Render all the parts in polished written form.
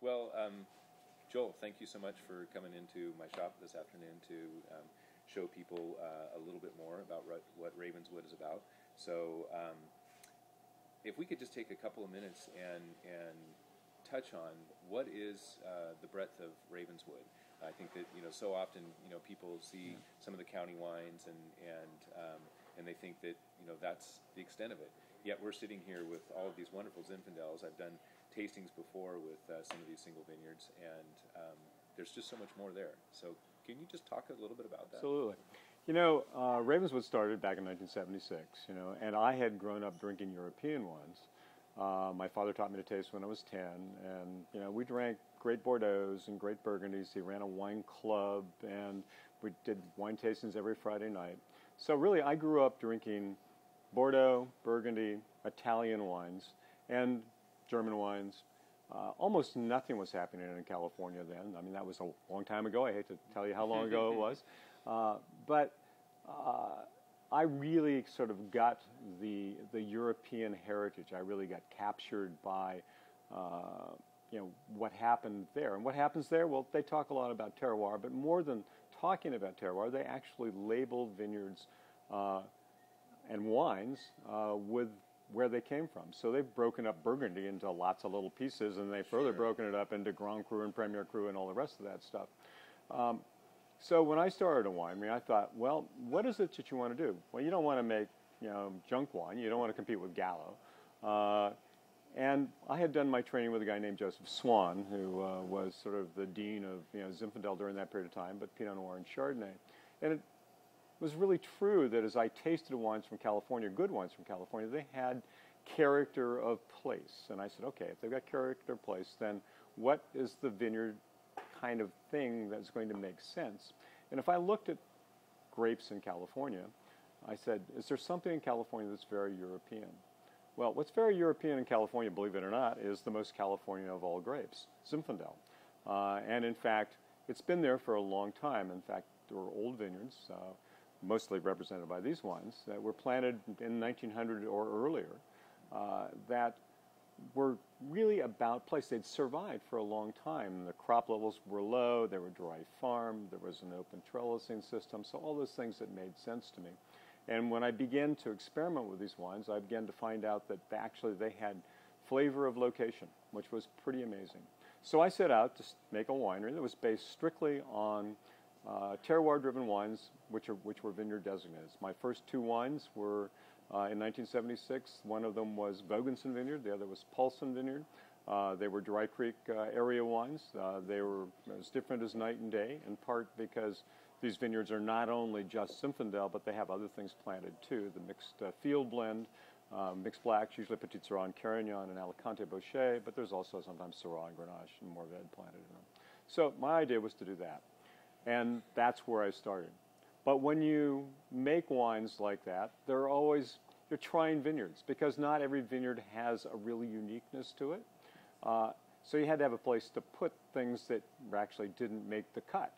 Well, Joel, thank you so much for coming into my shop this afternoon to show people a little bit more about what Ravenswood is about. So if we could just take a couple of minutes and touch on what is the breadth of Ravenswood. I think that so often people see some of the county wines and they think that that's the extent of it. Yet we're sitting here with all of these wonderful Zinfandels. I've done tastings before with some of these single vineyards, and there's just so much more there. So can you just talk a little bit about that? Absolutely. Ravenswood started back in 1976, and I had grown up drinking European wines. My father taught me to taste when I was 10, and we drank great Bordeaux's and great Burgundies. He ran a wine club, and we did wine tastings every Friday night. So really, I grew up drinking Bordeaux, Burgundy, Italian wines, and German wines. Almost nothing was happening in California then. I mean, that was a long time ago. I hate to tell you how long ago it was. But I really sort of got the European heritage. I really got captured by what happened there. And what happens there? Well, they talk a lot about terroir, but more than talking about terroir, they actually label vineyards and wines with where they came from. So they've broken up Burgundy into lots of little pieces, and they've further broken it up into Grand Cru and Premier Cru and all the rest of that stuff. So when I started a winery, I thought, well, what is it that you want to do? Well, you don't want to make junk wine. You don't want to compete with Gallo. And I had done my training with a guy named Joseph Swan, who was sort of the dean of Zinfandel during that period of time, but Pinot Noir and Chardonnay. And it was really true that as I tasted wines from California, good wines from California, they had character of place. And I said, okay, if they've got character of place, then what is the vineyard kind of thing that's going to make sense? And if I looked at grapes in California, I said, is there something in California that's very European? Well, what's very European in California, believe it or not, is the most California of all grapes, Zinfandel. And in fact, it's been there for a long time. In fact, there were old vineyards, mostly represented by these wines, that were planted in 1900 or earlier, that were really about place. They'd survived for a long time. The crop levels were low, they were dry farmed, there was an open trellising system, so all those things that made sense to me. And when I began to experiment with these wines, I began to find out that actually they had flavor of location, which was pretty amazing. So I set out to make a winery that was based strictly on terroir-driven wines, which were vineyard designated. My first two wines were in 1976. One of them was Vogensen Vineyard. The other was Paulson Vineyard. They were Dry Creek area wines. They were as different as night and day, in part because these vineyards are not only just Zinfandel, but they have other things planted too. The mixed field blend, mixed blacks, usually Petit Syrah and Carignan and Alicante Bochet, but there's also sometimes Syrah and Grenache and Mourvèdre planted in them. So my idea was to do that. And that's where I started. But when you make wines like that, you're trying vineyards, because not every vineyard has a real uniqueness to it. So you had to have a place to put things that actually didn't make the cut,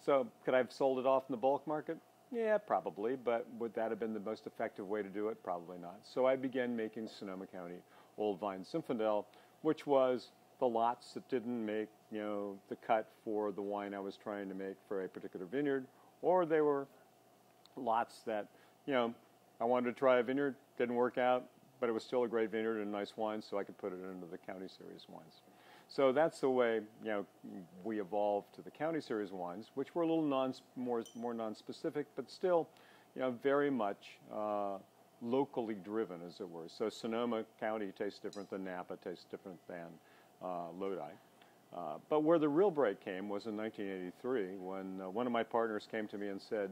So could I have sold it off in the bulk market? Yeah, probably. But would that have been the most effective way to do it? Probably not. So I began making Sonoma County Old Vine Zinfandel, which was the lots that didn't make the cut for the wine I was trying to make for a particular vineyard, or they were lots that I wanted to try a vineyard, didn't work out, but it was still a great vineyard and nice wine, so I could put it into the county series wines. So that's the way we evolved to the county series wines, which were a little more non-specific, but still very much locally driven, as it were. So Sonoma County tastes different than Napa, tastes different than Lodi. But where the real break came was in 1983, when one of my partners came to me and said,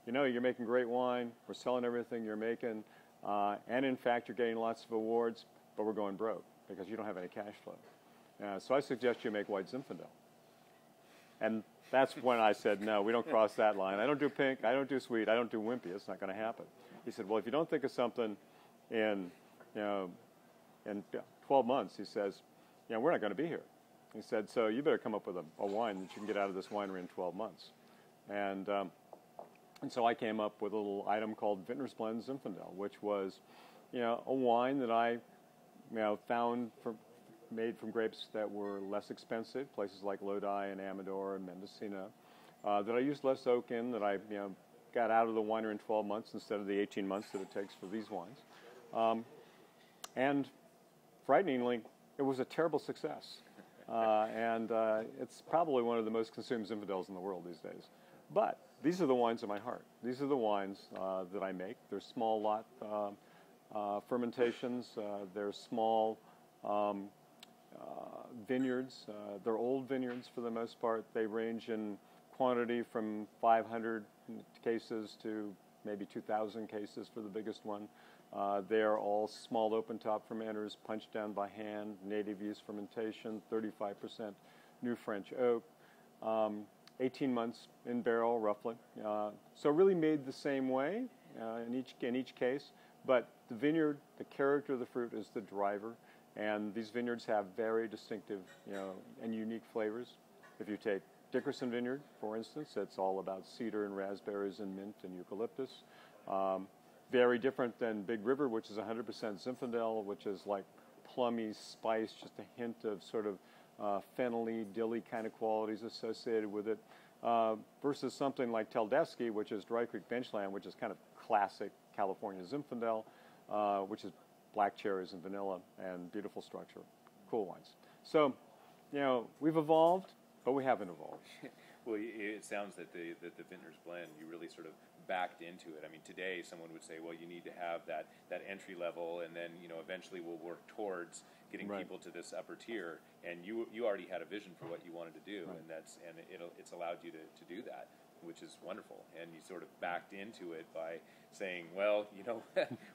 you're making great wine, we're selling everything you're making, and in fact you're getting lots of awards, but we're going broke because you don't have any cash flow. So I suggest you make white Zinfandel. And that's when I said, no, we don't cross that line. I don't do pink, I don't do sweet, I don't do wimpy, it's not going to happen. He said, well, if you don't think of something in 12 months, he says, we're not going to be here. He said, so you better come up with a wine that you can get out of this winery in 12 months. And so I came up with a little item called Vintners Blend Zinfandel, which was, a wine that I, found made from grapes that were less expensive, places like Lodi and Amador and Mendocino, that I used less oak in, that I got out of the winery in 12 months instead of the 18 months that it takes for these wines. And frighteningly, it was a terrible success. It's probably one of the most consumed Zinfandels in the world these days. But these are the wines of my heart. These are the wines that I make. They're small lot fermentations. They're small vineyards. They're old vineyards for the most part. They range in quantity from 500 cases to maybe 2,000 cases for the biggest one. They are all small open-top fermenters, punched down by hand, native yeast fermentation, 35% new French oak, 18 months in barrel roughly. So really made the same way in each case, but the vineyard, the character of the fruit is the driver, and these vineyards have very distinctive, and unique flavors. If you take Dickerson Vineyard, for instance, it's all about cedar and raspberries and mint and eucalyptus. Very different than Big River, which is 100% Zinfandel, which is like plummy spice, just a hint of sort of fennelly, dilly kind of qualities associated with it, versus something like Tchelistecheff, which is Dry Creek Benchland, which is kind of classic California Zinfandel, which is black cherries and vanilla and beautiful structure. Cool wines. So, we've evolved, but we haven't evolved. Well, it sounds that the Vintners blend, you really sort of backed into it. I mean, today someone would say, well, you need to have that entry level, and then eventually we'll work towards getting people to this upper tier. And you already had a vision for what you wanted to do, and it's allowed you to do that, which is wonderful. And you sort of backed into it by saying, well,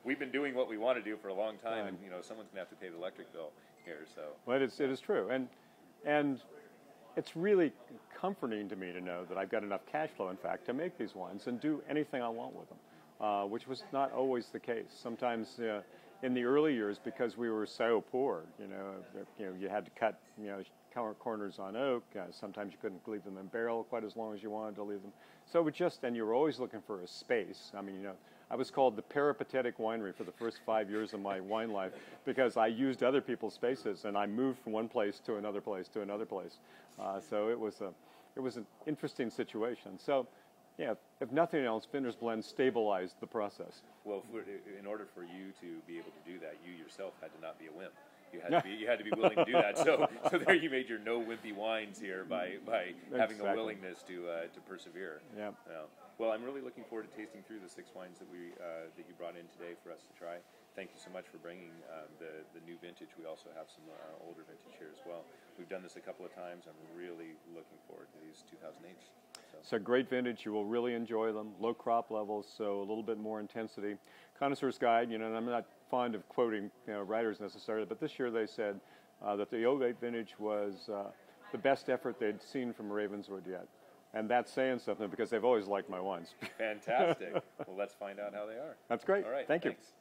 we've been doing what we want to do for a long time, and someone's going to have to pay the electric bill here. So, well, it is true, and it's really comforting to me to know that I've got enough cash flow, in fact, to make these wines and do anything I want with them, which was not always the case. Sometimes in the early years, because we were so poor, you had to cut corners on oak. Sometimes you couldn't leave them in barrel quite as long as you wanted to leave them. So it was and you were always looking for a space. I mean, I was called the peripatetic winery for the first 5 years of my wine life because I used other people's spaces and I moved from one place to another place to another place. So it was an interesting situation. So, if nothing else, Vintners Blend stabilized the process. Well, in order for you to be able to do that, you yourself had to not be a wimp. You had to be willing to do that. So there you made your no wimpy wines here by having a willingness to persevere. Yeah. Well, I'm really looking forward to tasting through the 6 wines that you brought in today for us to try. Thank you so much for bringing the new vintage. We also have some older vintage here as well. We've done this a couple of times. I'm really looking forward to these 2008s. So great vintage. You will really enjoy them. Low crop levels, so a little bit more intensity. Connoisseur's Guide, and I'm not fond of quoting writers necessarily, but this year they said that the 08 vintage was the best effort they'd seen from Ravenswood yet. And that's saying something because they've always liked my wines. Fantastic. Well, let's find out how they are. That's great. All right. Thank you. Thanks.